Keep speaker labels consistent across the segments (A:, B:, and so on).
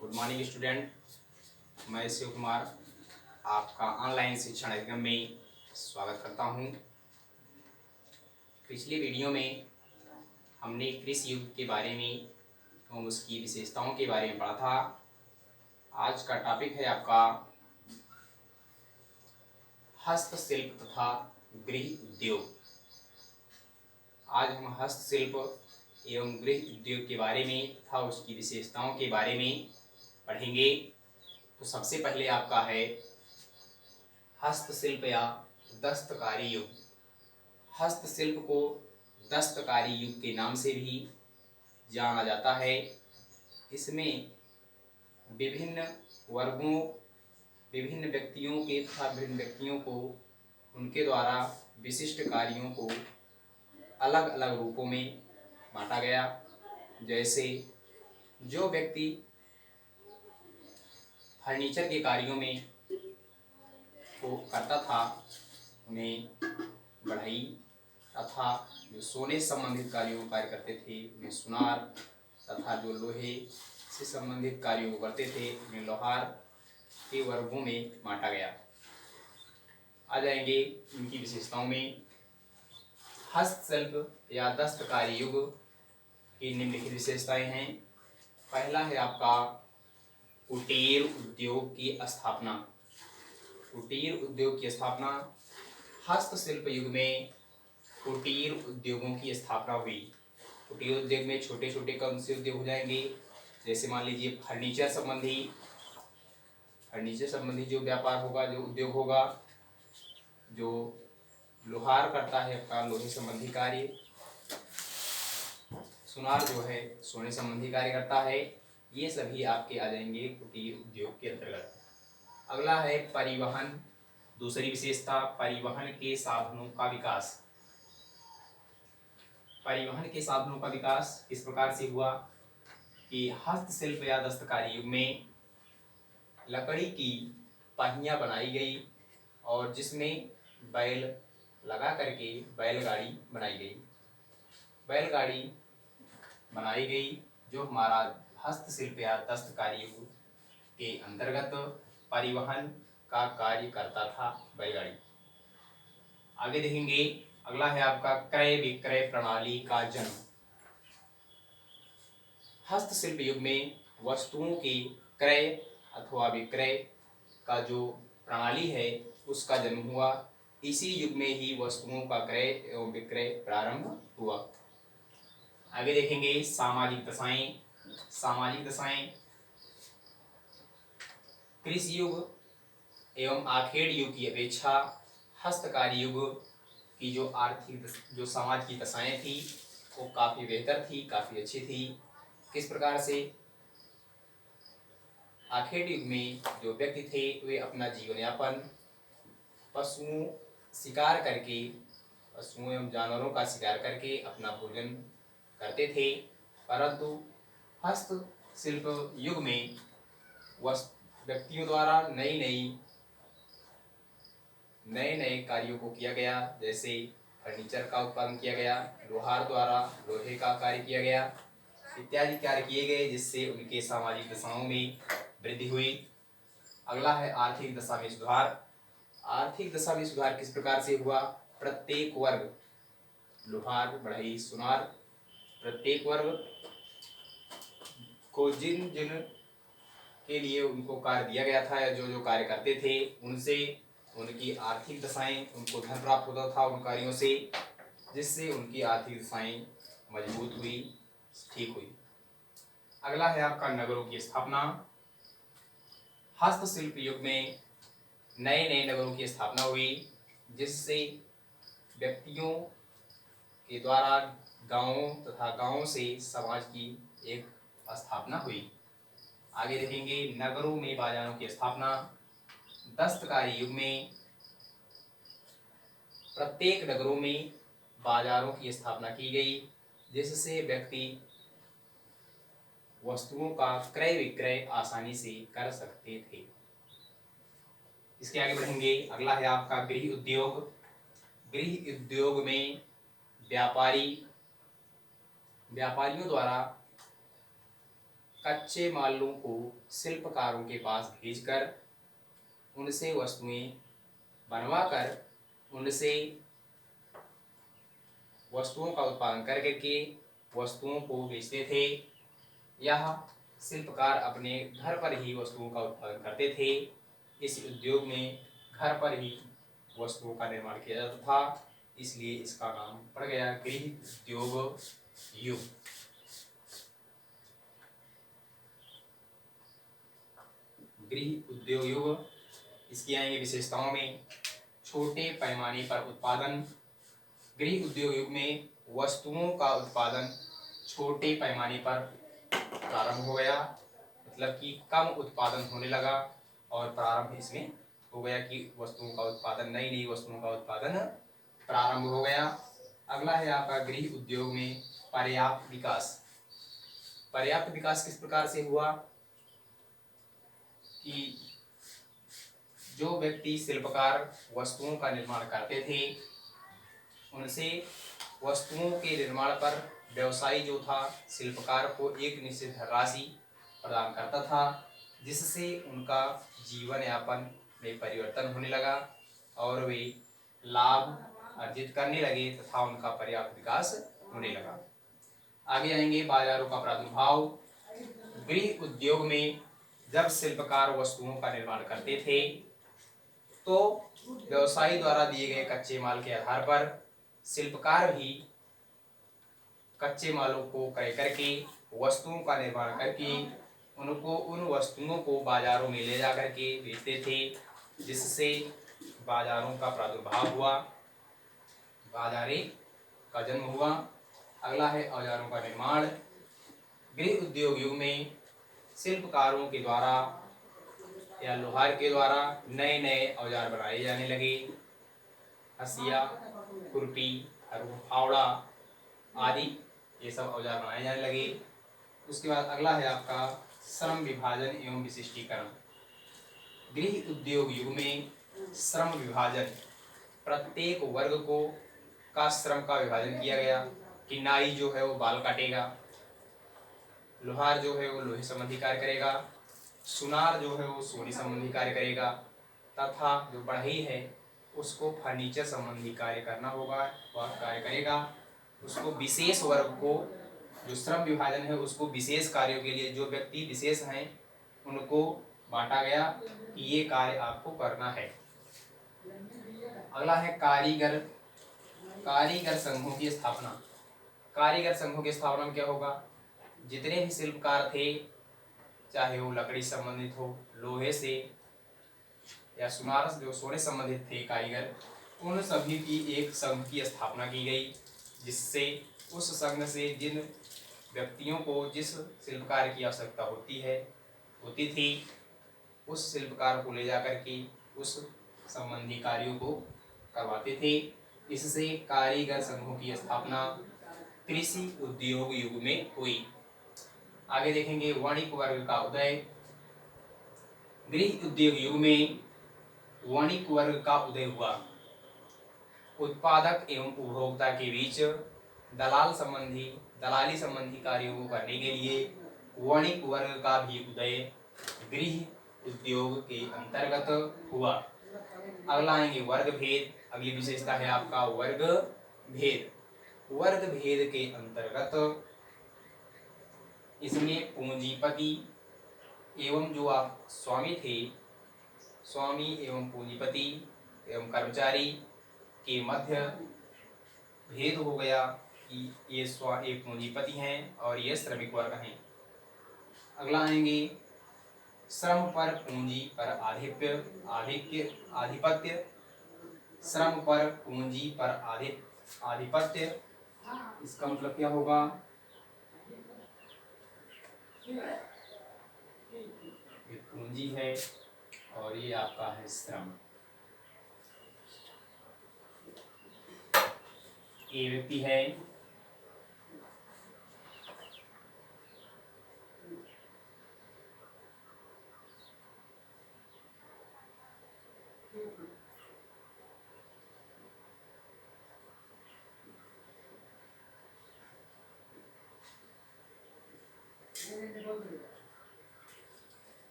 A: Good morning student. मैं शिव कुमार आपका online शिक्षण अधिगम में स्वागत करता हूं। पिछली वीडियो में हमने कृषि युग के बारे में एवं उसकी विशेषताओं के बारे में पढ़ा था। आज का टॉपिक है आपका हस्तशिल्प तथा गृह उद्योग। आज हम हस्तशिल्प एवं गृह उद्योग के बारे में तथा उसकी विशेषताओं के बारे में पढ़ेंगे। तो सबसे पहले आपका है हस्तशिल्प या दस्तकारी युग। हस्तशिल्प को दस्तकारी युग के नाम से भी जाना जाता है। इसमें विभिन्न वर्गों, विभिन्न व्यक्तियों के तथा विभिन्न व्यक्तियों को उनके द्वारा विशिष्ट कार्यों को अलग अलग रूपों में बांटा गया। जैसे जो व्यक्ति फर्नीचर के कार्यों में को करता था उन्हें बढ़ई तथा जो सोने से संबंधित कार्यों को कार्य करते थे उन्हें सुनार तथा जो लोहे से संबंधित कार्यों को करते थे उन्हें लोहार के वर्गों में बांटा गया। आ जाएंगे इनकी विशेषताओं में। हस्तशिल्प या दस्तकारी युग की निम्नलिखित विशेषताएं हैं। पहला है आपका कुटीर उद्योग की स्थापना। कुटीर उद्योग की स्थापना। हस्तशिल्प युग में कुटीर उद्योगों की स्थापना हुई। कुटीर उद्योग में छोटे छोटे कौन से उद्योग हो जाएंगे, जैसे मान लीजिए फर्नीचर संबंधी जो व्यापार होगा, जो उद्योग होगा, जो लोहार करता है अपना लोहे संबंधी कार्य, सुनार जो है सोने संबंधी कार्य करता है, ये सभी आपके आ जाएंगे कुटीर उद्योग के अंतर्गत। अगला है परिवहन। दूसरी विशेषता परिवहन के साधनों का विकास। परिवहन के साधनों का विकास इस प्रकार से हुआ कि हस्तशिल्प या दस्तकारी युग में लकड़ी की पहियां बनाई गई और जिसमें बैल लगा करके बैलगाड़ी बनाई गई। बैलगाड़ी बनाई गई जो हमारा हस्तशिल्प या दस्तकारी युग के अंतर्गत परिवहन का कार्य करता था बैलगाड़ी। आगे देखेंगे। अगला है आपका क्रय विक्रय प्रणाली का जन्म। हस्तशिल्प युग में वस्तुओं के क्रय अथवा विक्रय का जो प्रणाली है उसका जन्म हुआ। इसी युग में ही वस्तुओं का क्रय एवं विक्रय प्रारंभ हुआ। आगे देखेंगे सामाजिक दशाएं। सामाजिक दशाएं कृषि युग एवं आखेड़ युग की अपेक्षा हस्तकारी युग की जो आर्थिक जो समाज की दशाएं थी वो काफ़ी बेहतर थी, काफ़ी अच्छी थी। किस प्रकार से? आखेड़ युग में जो व्यक्ति थे वे अपना जीवन यापन पशुओं शिकार करके, पशुओं एवं जानवरों का शिकार करके अपना भोजन करते थे। परंतु हस्तशिल्प युग में व्यक्तियों द्वारा नए नए कार्यों को किया गया। जैसे फर्नीचर का उत्पादन किया गया, लोहार द्वारा लोहे का कार्य किया गया, इत्यादि कार्य किए गए जिससे उनके सामाजिक दशाओं में वृद्धि हुई। अगला है आर्थिक दशा में सुधार। आर्थिक दशा में सुधार किस प्रकार से हुआ? प्रत्येक वर्ग लोहार बढ़ई सुनार प्रत्येक वर्ग को जिन जिन के लिए उनको कार्य दिया गया था या जो जो कार्य करते थे उनसे उनकी आर्थिक दशाएं, उनको धन प्राप्त होता था उन कार्यों से, जिससे उनकी आर्थिक दशाएं मजबूत हुई, ठीक हुई। अगला है आपका नगरों की स्थापना। हस्तशिल्प युग में नए नए नगरों की स्थापना हुई जिससे व्यक्तियों के द्वारा गांवों तथा गांवों से समाज की एक स्थापना हुई। आगे देखेंगे नगरों में बाजारों की स्थापना। दस्तकारी युग में प्रत्येक नगरों में बाजारों की स्थापना की गई जिससे व्यक्ति वस्तुओं का क्रय विक्रय आसानी से कर सकते थे। इसके आगे बढ़ेंगे। अगला है आपका गृह उद्योग। गृह उद्योग में व्यापारियों द्वारा कच्चे मालों को शिल्पकारों के पास भेजकर उनसे वस्तुएं बनवाकर उनसे वस्तुओं का उत्पादन कर करके वस्तुओं को बेचते थे। यह शिल्पकार अपने घर पर ही वस्तुओं का उत्पादन करते थे। इस उद्योग में घर पर ही वस्तुओं का निर्माण किया जाता था, इसलिए इसका नाम पड़ गया गृह उद्योग युग। गृह उद्योग युग। इसकी आएंगे विशेषताओं में छोटे पैमाने पर उत्पादन। गृह उद्योग युग में वस्तुओं का उत्पादन छोटे पैमाने पर प्रारंभ हो गया, मतलब कि कम उत्पादन होने लगा और प्रारंभ इसमें हो गया कि वस्तुओं का उत्पादन, नई नई वस्तुओं का उत्पादन प्रारंभ हो गया। अगला है आपका गृह उद्योग में पर्याप्त विकास। पर्याप्त विकास किस प्रकार से हुआ कि जो व्यक्ति शिल्पकार वस्तुओं का निर्माण करते थे उनसे वस्तुओं के निर्माण पर व्यवसायी जो था शिल्पकार को एक निश्चित राशि प्रदान करता था, जिससे उनका जीवन यापन में परिवर्तन होने लगा और वे लाभ अर्जित करने लगे तथा उनका पर्याप्त विकास होने लगा। आगे आएंगे बाजारों का प्रादुर्भाव। गृह उद्योग में जब शिल्पकार वस्तुओं का निर्माण करते थे तो व्यवसायी द्वारा दिए गए कच्चे माल के आधार पर शिल्पकार भी कच्चे मालों को क्रय करके वस्तुओं का निर्माण करके उन वस्तुओं को बाजारों में ले जा करके बेचते थे, जिससे बाजारों का प्रादुर्भाव हुआ, बाजारें का जन्म हुआ। अगला है औजारों का निर्माण। गृह उद्योग युग में शिल्पकारों के द्वारा या लोहार के द्वारा नए नए औजार बनाए जाने लगे। हसिया, खुरपी, फावड़ा आदि ये सब औजार बनाए जाने लगे। उसके बाद अगला है आपका श्रम विभाजन एवं विशिष्टीकरण। गृह उद्योग युग में श्रम विभाजन, प्रत्येक वर्ग को का श्रम का विभाजन किया गया कि नाई जो है वो बाल काटेगा, लोहार जो है वो लोहे संबंधी कार्य करेगा, सुनार जो है वो सोने संबंधी कार्य करेगा तथा जो बढ़ई है उसको फर्नीचर संबंधी कार्य करना होगा, वह कार्य करेगा। उसको विशेष वर्ग को, जो श्रम विभाजन है उसको विशेष कार्यों के लिए जो व्यक्ति विशेष हैं उनको बांटा गया कि ये कार्य आपको करना है। अगला है कारीगर। कारीगर संघों की स्थापना। कारीगर संघों की स्थापना में क्या होगा, जितने भी शिल्पकार थे चाहे वो लकड़ी संबंधित हो, लोहे से या सुनार जो सोने संबंधित थे कारीगर, उन सभी की एक संघ की स्थापना की गई, जिससे उस संघ से जिन व्यक्तियों को जिस शिल्पकार की आवश्यकता होती थी उस शिल्पकार को ले जाकर के उस संबंधी कार्यों को करवाते थे। इससे कारीगर संघों की स्थापना कृषि उद्योग युग में हुई। आगे देखेंगे वणिक वर्ग का उदय। गृह उद्योग युग में वणिक वर्ग का उदय हुआ। उत्पादक एवं उपभोक्ता के बीच दलाली संबंधी कार्यों को करने के लिए वणिक वर्ग का भी उदय गृह उद्योग के अंतर्गत हुआ। अगला आएंगे वर्ग भेद। अगली विशेषता है आपका वर्ग भेद। वर्ग भेद के अंतर्गत इसमें पूंजीपति एवं जो आप स्वामी थे, स्वामी एवं पूंजीपति एवं कर्मचारी के मध्य भेद हो गया कि ये पूंजीपति हैं और ये श्रमिक वर्ग हैं। अगला आएंगे श्रम पर पूंजी पर आधिपत्य। श्रम पर पूंजी पर आधिपत्य, इसका मतलब क्या होगा, ये पूंजी है और ये आपका है श्रम। ये व्यक्ति है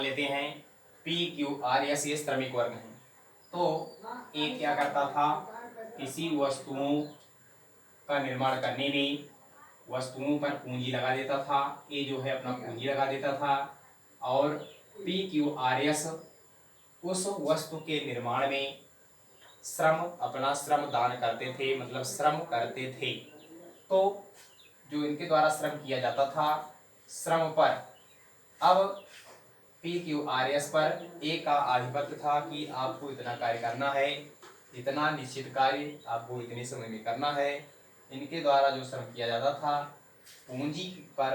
A: मान लेते हैं PQRS ये श्रमिक वर्ग हैं। तो ये क्या करता था, किसी वस्तुओं का निर्माण करने में वस्तुओं पर पूंजी लगा देता था, ये जो है अपना पूंजी लगा देता था, और PQRS उस वस्तु के निर्माण में अपना श्रम दान करते थे, मतलब श्रम करते थे। तो जो इनके द्वारा श्रम किया जाता था, श्रम पर अब PQRS पर ए का आधिपत्य था कि आपको इतना कार्य करना है, इतना निश्चित कार्य आपको इतने समय में करना है। इनके द्वारा जो श्रम किया जाता था, पूंजी पर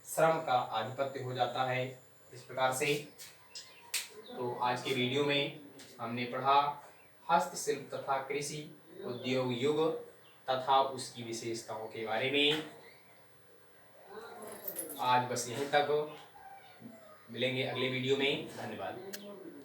A: श्रम का आधिपत्य हो जाता है इस प्रकार से। तो आज के वीडियो में हमने पढ़ा हस्तशिल्प तथा कृषि उद्योग युग तथा उसकी विशेषताओं के बारे में। आज बस यहीं तक, मिलेंगे अगले वीडियो में। धन्यवाद।